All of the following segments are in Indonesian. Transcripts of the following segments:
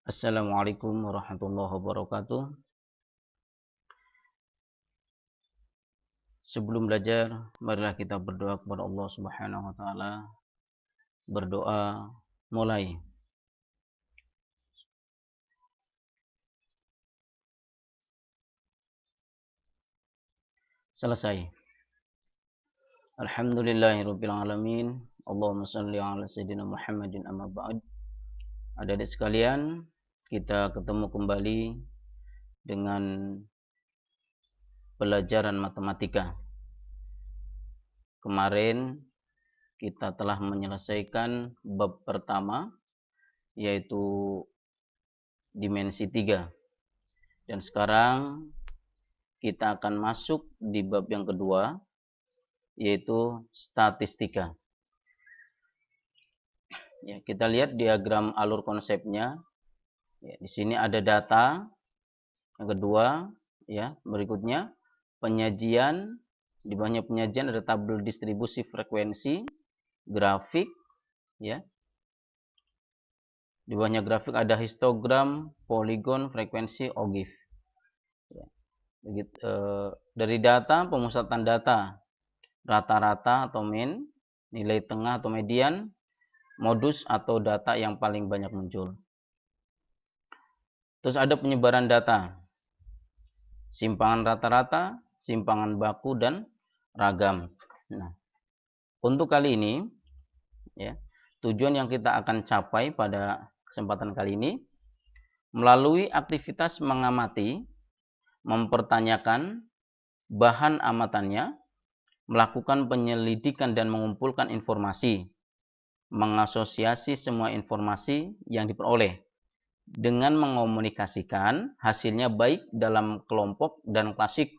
Assalamualaikum warahmatullahi wabarakatuh. Sebelum belajar, marilah kita berdoa kepada Allah Subhanahu wa taala. Berdoa mulai. Selesai. Alhamdulillahirabbil alamin. Allahumma shalli ala sayyidina Muhammadin amma ba'd. Adik-adik sekalian, kita ketemu kembali dengan pelajaran matematika. Kemarin kita telah menyelesaikan bab pertama, yaitu dimensi 3. Dan sekarang kita akan masuk di bab yang kedua, yaitu statistika. Ya, kita lihat diagram alur konsepnya. Ya, di sini ada data. Yang kedua, ya, berikutnya penyajian. Di bawahnya penyajian ada tabel distribusi frekuensi, grafik, ya. Di bawahnya grafik ada histogram, poligon, frekuensi, ogif. Ya. Begitu, dari data, pemusatan data, rata-rata atau mean, nilai tengah atau median, modus atau data yang paling banyak muncul. Terus ada penyebaran data, simpangan rata-rata, simpangan baku, dan ragam. Nah, untuk kali ini, ya, tujuan yang kita akan capai pada kesempatan kali ini, melalui aktivitas mengamati, mempertanyakan bahan amatannya, melakukan penyelidikan dan mengumpulkan informasi, mengasosiasi semua informasi yang diperoleh, dengan mengomunikasikan hasilnya baik dalam kelompok dan klasik.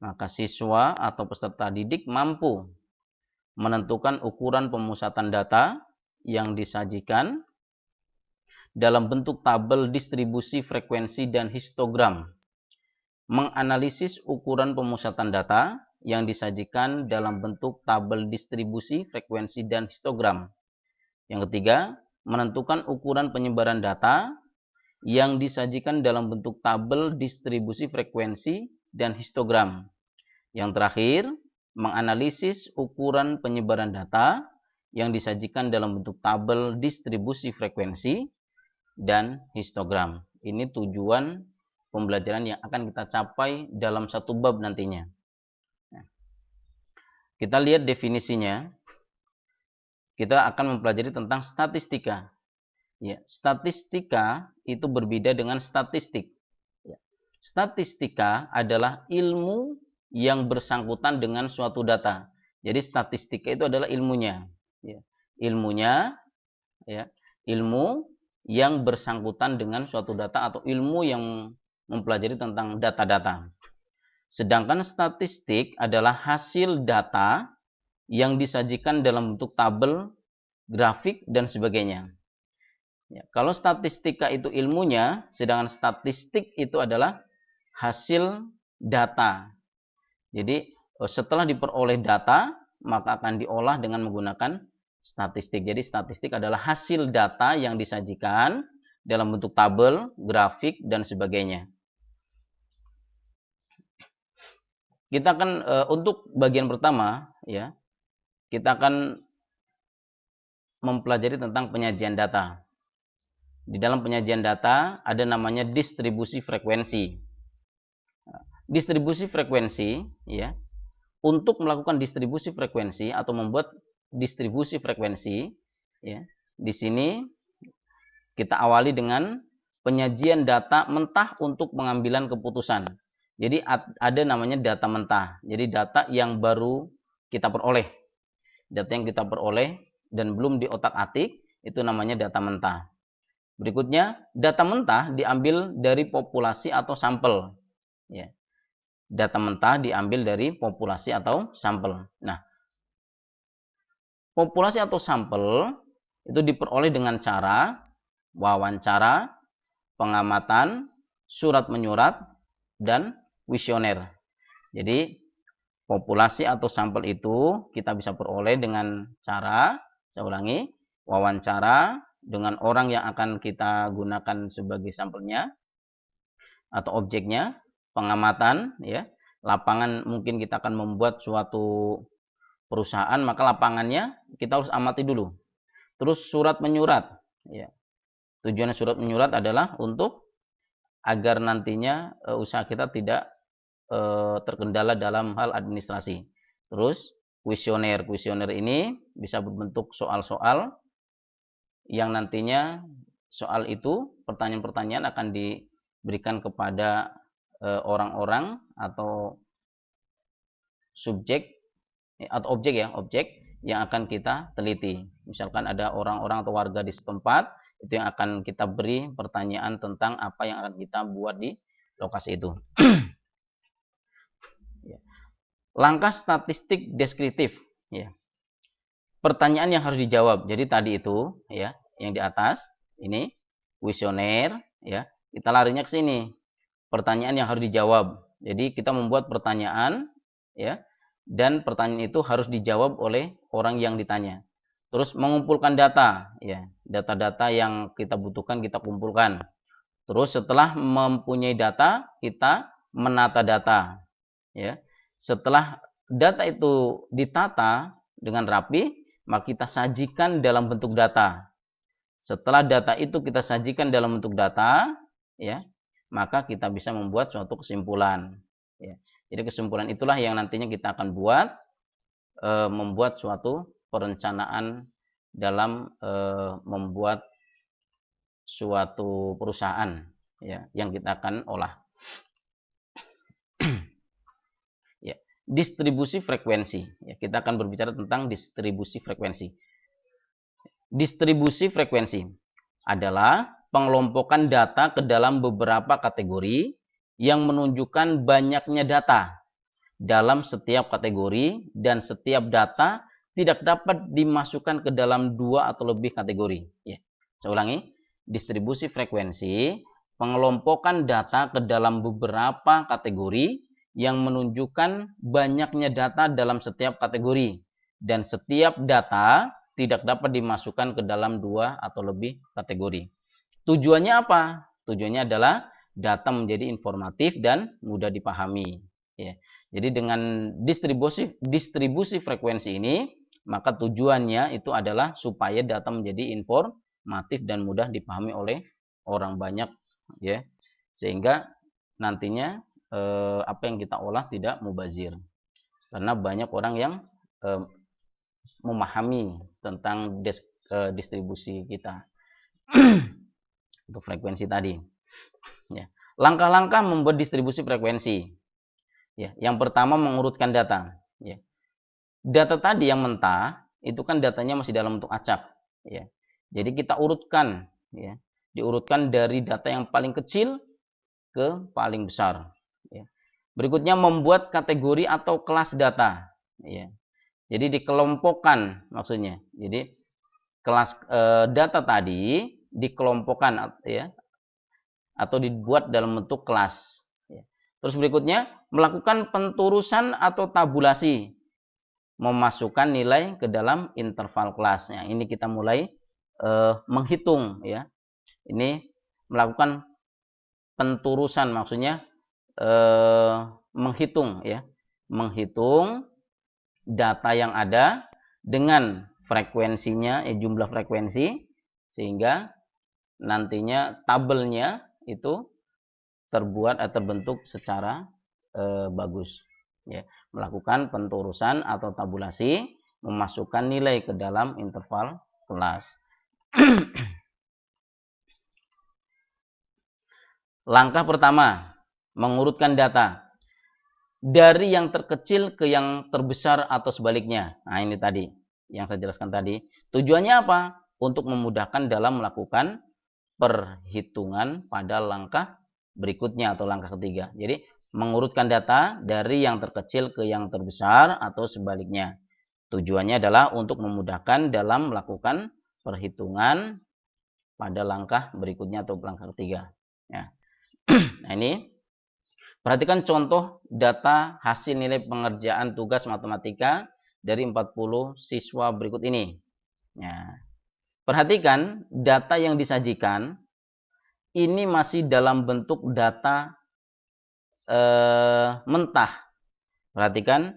Maka siswa atau peserta didik mampu menentukan ukuran pemusatan data yang disajikan dalam bentuk tabel distribusi frekuensi dan histogram, menganalisis ukuran pemusatan data yang disajikan dalam bentuk tabel distribusi frekuensi dan histogram. Yang ketiga, menentukan ukuran penyebaran data yang disajikan dalam bentuk tabel distribusi frekuensi dan histogram. Yang terakhir, menganalisis ukuran penyebaran data yang disajikan dalam bentuk tabel distribusi frekuensi dan histogram. Ini tujuan pembelajaran yang akan kita capai dalam satu bab nantinya. Kita lihat definisinya. Kita akan mempelajari tentang statistika. Ya, statistika itu berbeda dengan statistik. Ya. Statistika adalah ilmu yang bersangkutan dengan suatu data. Jadi statistika itu adalah ilmunya. Ya. Ilmunya, ya, ilmu yang bersangkutan dengan suatu data atau ilmu yang mempelajari tentang data-data. Sedangkan statistik adalah hasil data yang disajikan dalam bentuk tabel, grafik, dan sebagainya. Ya, kalau statistika itu ilmunya, sedangkan statistik itu adalah hasil data. Jadi setelah diperoleh data, maka akan diolah dengan menggunakan statistik. Jadi statistik adalah hasil data yang disajikan dalam bentuk tabel, grafik, dan sebagainya. Kita akan untuk bagian pertama, ya, kita akan mempelajari tentang penyajian data. Di dalam penyajian data ada namanya distribusi frekuensi. Distribusi frekuensi, ya, untuk melakukan distribusi frekuensi atau membuat distribusi frekuensi, ya, di sini kita awali dengan penyajian data mentah untuk pengambilan keputusan. Jadi ada namanya data mentah. Jadi data yang baru kita peroleh. Data yang kita peroleh dan belum diotak-atik itu namanya data mentah. Berikutnya, data mentah diambil dari populasi atau sampel. Ya. Data mentah diambil dari populasi atau sampel. Nah, populasi atau sampel itu diperoleh dengan cara wawancara, pengamatan, surat menyurat, dan kuesioner. Jadi, populasi atau sampel itu kita bisa peroleh dengan cara, saya ulangi, wawancara, dengan orang yang akan kita gunakan sebagai sampelnya atau objeknya, pengamatan, ya. Lapangan mungkin kita akan membuat suatu perusahaan, maka lapangannya kita harus amati dulu. Terus surat menyurat, ya. Tujuan surat menyurat adalah untuk agar nantinya usaha kita tidak terkendala dalam hal administrasi. Terus kuesioner ini bisa berbentuk soal-soal yang nantinya soal itu pertanyaan-pertanyaan akan diberikan kepada orang-orang atau subjek atau objek yang akan kita teliti. Misalkan ada orang-orang atau warga di setempat, itu yang akan kita beri pertanyaan tentang apa yang akan kita buat di lokasi itu. Langkah statistik deskriptif, ya. Pertanyaan yang harus dijawab. Jadi tadi itu, ya, yang di atas ini kuesioner, ya. Kita larinya ke sini. Pertanyaan yang harus dijawab. Jadi kita membuat pertanyaan, ya, dan pertanyaan itu harus dijawab oleh orang yang ditanya. Terus mengumpulkan data, ya, data-data yang kita butuhkan kita kumpulkan. Terus setelah mempunyai data, kita menata data, ya. Setelah data itu ditata dengan rapi, maka kita sajikan dalam bentuk data. Setelah data itu kita sajikan dalam bentuk data, ya, maka kita bisa membuat suatu kesimpulan. Ya. Jadi kesimpulan itulah yang nantinya kita akan buat, membuat suatu perencanaan dalam membuat suatu perusahaan, ya, yang kita akan olah. Ya. Distribusi frekuensi. Ya, kita akan berbicara tentang distribusi frekuensi. Distribusi frekuensi adalah pengelompokan data ke dalam beberapa kategori yang menunjukkan banyaknya data dalam setiap kategori, dan setiap data tidak dapat dimasukkan ke dalam dua atau lebih kategori. Ya. Saya ulangi, distribusi frekuensi, pengelompokan data ke dalam beberapa kategori yang menunjukkan banyaknya data dalam setiap kategori, dan setiap data tidak dapat dimasukkan ke dalam dua atau lebih kategori. Tujuannya apa? Tujuannya adalah data menjadi informatif dan mudah dipahami. Ya. Jadi dengan distribusi frekuensi ini, maka tujuannya itu adalah supaya data menjadi informatif dan mudah dipahami oleh orang banyak, ya. Sehingga nantinya apa yang kita olah tidak mubazir. Karena banyak orang yang memahami tentang distribusi kita untuk frekuensi tadi. Ya. Langkah-langkah membuat distribusi frekuensi. Ya. Yang pertama, mengurutkan data. Ya. Data tadi yang mentah itu kan datanya masih dalam bentuk acak. Ya. Jadi kita urutkan, ya. Diurutkan dari data yang paling kecil ke paling besar. Ya. Berikutnya, membuat kategori atau kelas data. Ya. Jadi dikelompokkan maksudnya. Jadi kelas data tadi dikelompokkan, ya, atau dibuat dalam bentuk kelas. Ya. Terus berikutnya, melakukan penturusan atau tabulasi, memasukkan nilai ke dalam interval kelasnya. Ini kita mulai menghitung, ya. Ini melakukan penturusan, maksudnya menghitung, ya, menghitung data yang ada dengan frekuensinya, jumlah frekuensi, sehingga nantinya tabelnya itu terbuat atau terbentuk secara bagus. Ya, melakukan penturusan atau tabulasi, memasukkan nilai ke dalam interval kelas. Langkah pertama, mengurutkan data dari yang terkecil ke yang terbesar atau sebaliknya. Nah, ini tadi yang saya jelaskan tadi. Tujuannya apa? Untuk memudahkan dalam melakukan perhitungan pada langkah berikutnya atau langkah ketiga. Jadi mengurutkan data dari yang terkecil ke yang terbesar atau sebaliknya. Tujuannya adalah untuk memudahkan dalam melakukan perhitungan pada langkah berikutnya atau langkah ketiga. Ya. Nah, ini perhatikan contoh data hasil nilai pengerjaan tugas matematika dari 40 siswa berikut ini. Ya. perhatikan data yang disajikan ini masih dalam bentuk data mentah. Perhatikan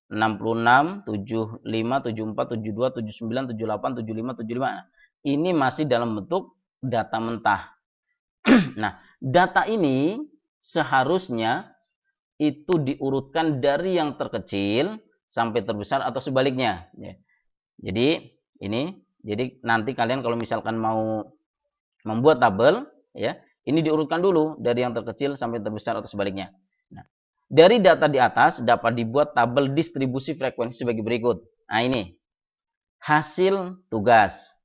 66, 75, 74, 72, 79, 78, 75, 75. Ini masih dalam bentuk data mentah. Nah, data ini seharusnya itu diurutkan dari yang terkecil sampai terbesar atau sebaliknya. Jadi nanti kalian kalau misalkan mau membuat tabel, ya, ini diurutkan dulu dari yang terkecil sampai terbesar atau sebaliknya. Nah, dari data di atas dapat dibuat tabel distribusi frekuensi sebagai berikut. Nah, ini hasil tugas.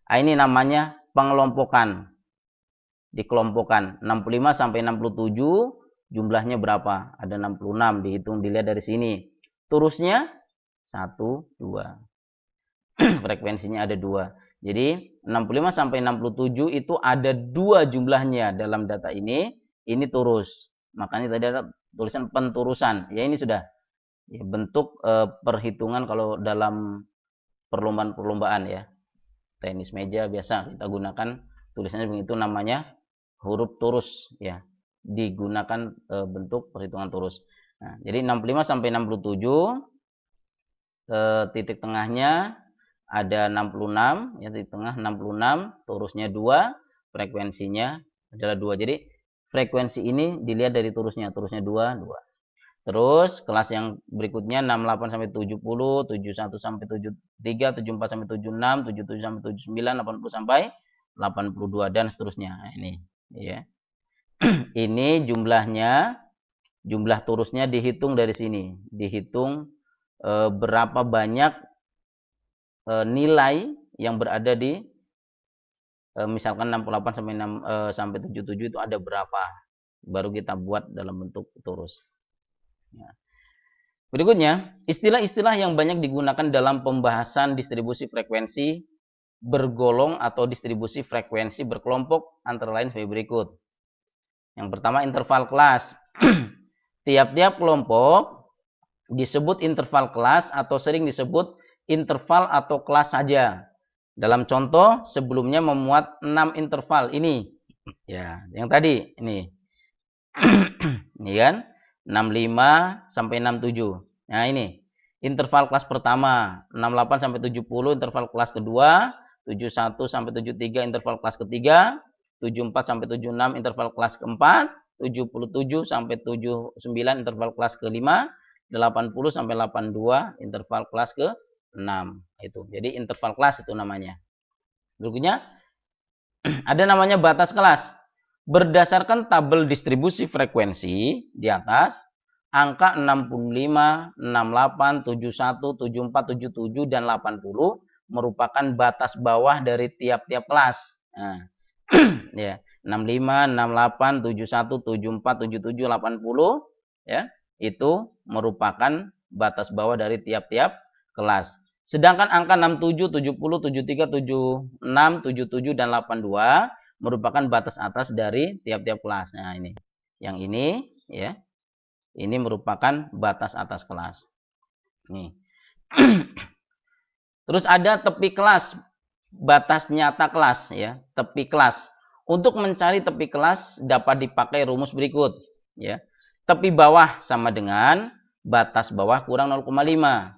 Nah, ini namanya pengelompokan. Dikelompokkan 65 sampai 67 jumlahnya berapa? Ada 66, dihitung, dilihat dari sini. Turusnya 1, 2. Frekuensinya ada 2. Jadi 65 sampai 67 itu ada 2 jumlahnya dalam data ini turus. Makanya tadi ada tulisan penturusan. Ya, ini sudah ya, bentuk perhitungan kalau dalam perlombaan-perlombaan ya. Tenis meja biasa kita gunakan tulisannya begitu, namanya huruf turus ya. Digunakan bentuk perhitungan turus. Nah, jadi 65 sampai 67 titik tengahnya ada 66, ya, titik tengah 66, turusnya 2, frekuensinya adalah 2. Jadi frekuensi ini dilihat dari turusnya 2, 2. Terus kelas yang berikutnya 68 sampai 70, 71 sampai 73, 74 sampai 76, 77 sampai 79, 80 sampai 82 dan seterusnya. Nah, ini ya. Ini jumlah turusnya dihitung dari sini. Dihitung berapa banyak nilai yang berada di misalkan 68 sampai sampai 77 itu ada berapa, baru kita buat dalam bentuk turus. Ya. Berikutnya, istilah-istilah yang banyak digunakan dalam pembahasan distribusi frekuensi bergolong atau distribusi frekuensi berkelompok antara lain sebagai berikut. Yang pertama, interval kelas. Tiap-tiap kelompok disebut interval kelas atau sering disebut interval atau kelas saja. Dalam contoh sebelumnya memuat 6 interval ini. Ya, yang tadi ini. Ini kan 65 sampai 67. Nah, ini interval kelas pertama, 68 sampai 70 interval kelas kedua, 71 sampai 73 interval kelas ketiga, 74 sampai 76 interval kelas keempat, 77 sampai 79 interval kelas kelima, 80 sampai 82 interval kelas ke-6. Itu. Jadi interval kelas itu namanya. Berikutnya ada namanya batas kelas. Berdasarkan tabel distribusi frekuensi di atas, angka 65, 68, 71, 74, 77 dan 80 merupakan batas bawah dari tiap-tiap kelas. Nah, ya, 65, 68, 71, 74, 77, 80 ya, itu merupakan batas bawah dari tiap-tiap kelas. Sedangkan angka 67, 70, 73, 76, 77 dan 82 merupakan batas atas dari tiap-tiap kelas. Nah, ini. Yang ini ya. Ini merupakan batas atas kelas. Nih. Terus ada tepi kelas, batas nyata kelas ya, tepi kelas. Untuk mencari tepi kelas dapat dipakai rumus berikut ya. Tepi bawah sama dengan batas bawah kurang 0,5.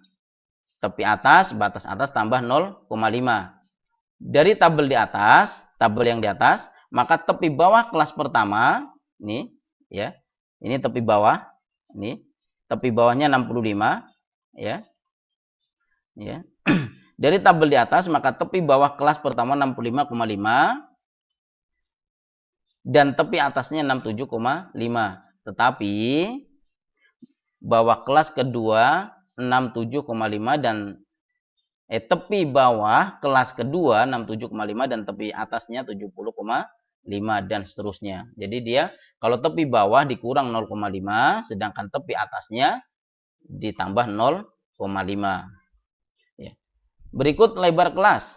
Tepi atas, batas atas tambah 0,5. Dari tabel di atas, tabel yang di atas, maka tepi bawah kelas pertama, ini ya. Ini tepi bawah, ini. Tepi bawahnya 65 ya. Ya. Dari tabel di atas, maka tepi bawah kelas pertama 65,5 dan tepi atasnya 67,5. Tetapi bawah kelas kedua 67,5 dan tepi bawah kelas kedua 67,5 dan tepi atasnya 70,5 dan seterusnya. Jadi dia kalau tepi bawah dikurang 0,5 sedangkan tepi atasnya ditambah 0,5. Ya. Berikut lebar kelas.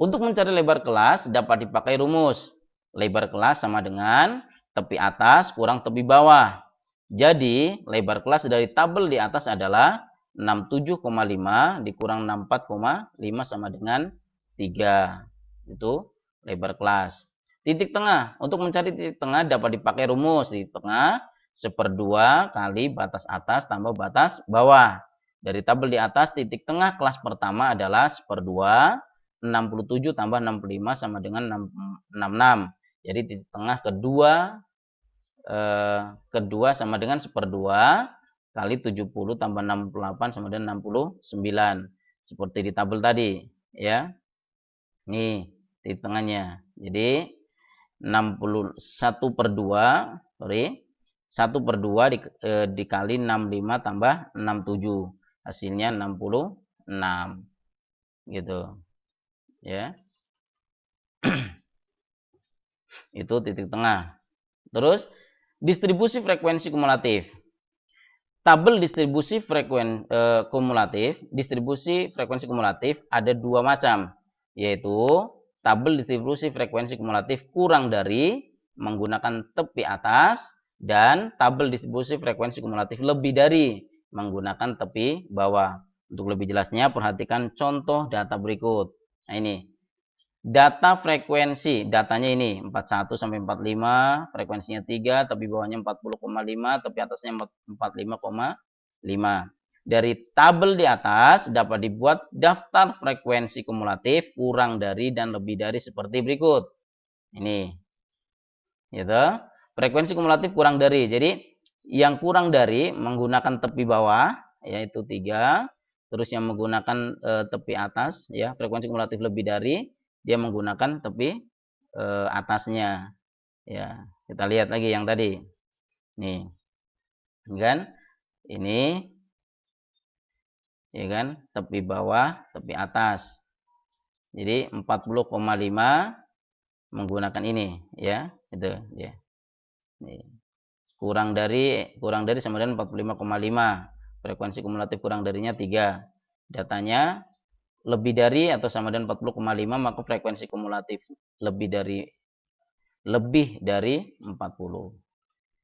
Untuk mencari lebar kelas dapat dipakai rumus. Lebar kelas sama dengan tepi atas kurang tepi bawah. Jadi, lebar kelas dari tabel di atas adalah 67,5 dikurang 64,5 sama dengan 3. Itu lebar kelas. Titik tengah. Untuk mencari titik tengah dapat dipakai rumus. Titik tengah 1/2 kali batas atas tambah batas bawah. Dari tabel di atas, titik tengah kelas pertama adalah 1/2. 67 tambah 65 sama dengan 66. Jadi titik tengah kedua sama dengan 1/2 kali 70 tambah 68 sama dengan 69. Seperti di tabel tadi, ya. Nih, titik tengahnya. Jadi 1/2 dikali 65 tambah 67. Hasilnya 66. Gitu. Ya. Itu titik tengah. Terus distribusi frekuensi kumulatif. Tabel distribusi frekuensi kumulatif ada 2 macam, yaitu tabel distribusi frekuensi kumulatif kurang dari menggunakan tepi atas dan tabel distribusi frekuensi kumulatif lebih dari menggunakan tepi bawah. Untuk lebih jelasnya perhatikan contoh data berikut. Nah, ini data frekuensi, datanya ini 41 sampai 45, frekuensinya 3, tepi bawahnya 40,5, tepi atasnya 45,5. Dari tabel di atas dapat dibuat daftar frekuensi kumulatif kurang dari dan lebih dari seperti berikut. Ini. Gitu. Frekuensi kumulatif kurang dari. Jadi yang kurang dari menggunakan tepi bawah yaitu 3, terus yang menggunakan tepi atas ya, frekuensi kumulatif lebih dari dia menggunakan tepi atasnya. Ya, kita lihat lagi yang tadi. Nih. Kan? Ini ya kan, tepi bawah, tepi atas. Jadi 40,5 menggunakan ini ya, itu ya. Nih. Kurang dari sama dengan 45,5. Frekuensi kumulatif kurang darinya 3. Datanya lebih dari atau sama dengan 40,5, maka frekuensi kumulatif lebih dari 40.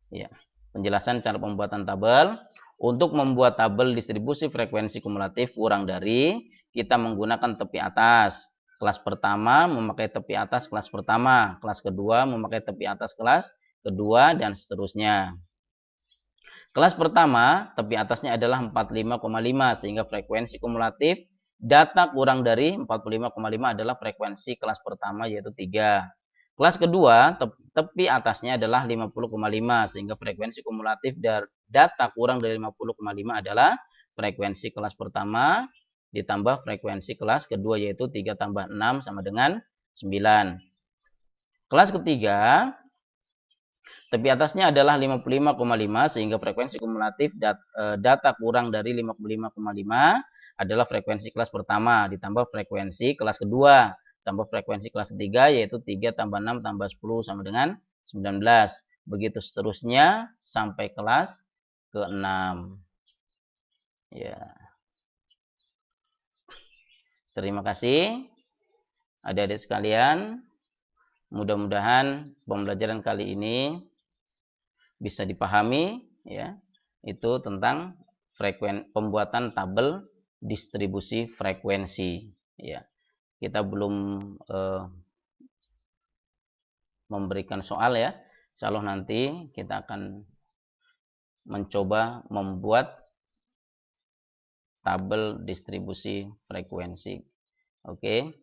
Ya. Penjelasan cara pembuatan tabel. Untuk membuat tabel distribusi frekuensi kumulatif kurang dari, kita menggunakan tepi atas. Kelas pertama memakai tepi atas kelas pertama, kelas kedua memakai tepi atas kelas kedua, dan seterusnya. Kelas pertama, tepi atasnya adalah 45,5, sehingga frekuensi kumulatif data kurang dari 45,5 adalah frekuensi kelas pertama, yaitu 3. Kelas kedua, tepi atasnya adalah 50,5, sehingga frekuensi kumulatif data kurang dari 50,5 adalah frekuensi kelas pertama ditambah frekuensi kelas kedua, yaitu 3 tambah 6 sama dengan 9. Kelas ketiga, tepi atasnya adalah 55,5, sehingga frekuensi kumulatif data kurang dari 55,5 adalah frekuensi kelas pertama ditambah frekuensi kelas kedua tambah frekuensi kelas ketiga, yaitu 3 tambah 6 tambah 10 sama dengan 19. Begitu seterusnya sampai kelas ke-6. Ya. Terima kasih adik-adik sekalian. Mudah-mudahan pembelajaran kali ini bisa dipahami ya. Itu tentang pembuatan tabel distribusi frekuensi ya. Kita belum memberikan soal ya. Insyaallah nanti kita akan mencoba membuat tabel distribusi frekuensi. Oke.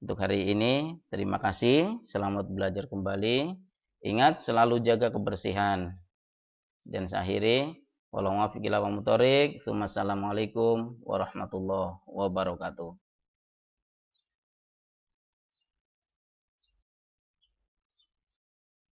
Untuk hari ini terima kasih. Selamat belajar kembali. Ingat selalu jaga kebersihan. Dan saya akhiri. Wassalamualaikum warahmatullahi wabarakatuh.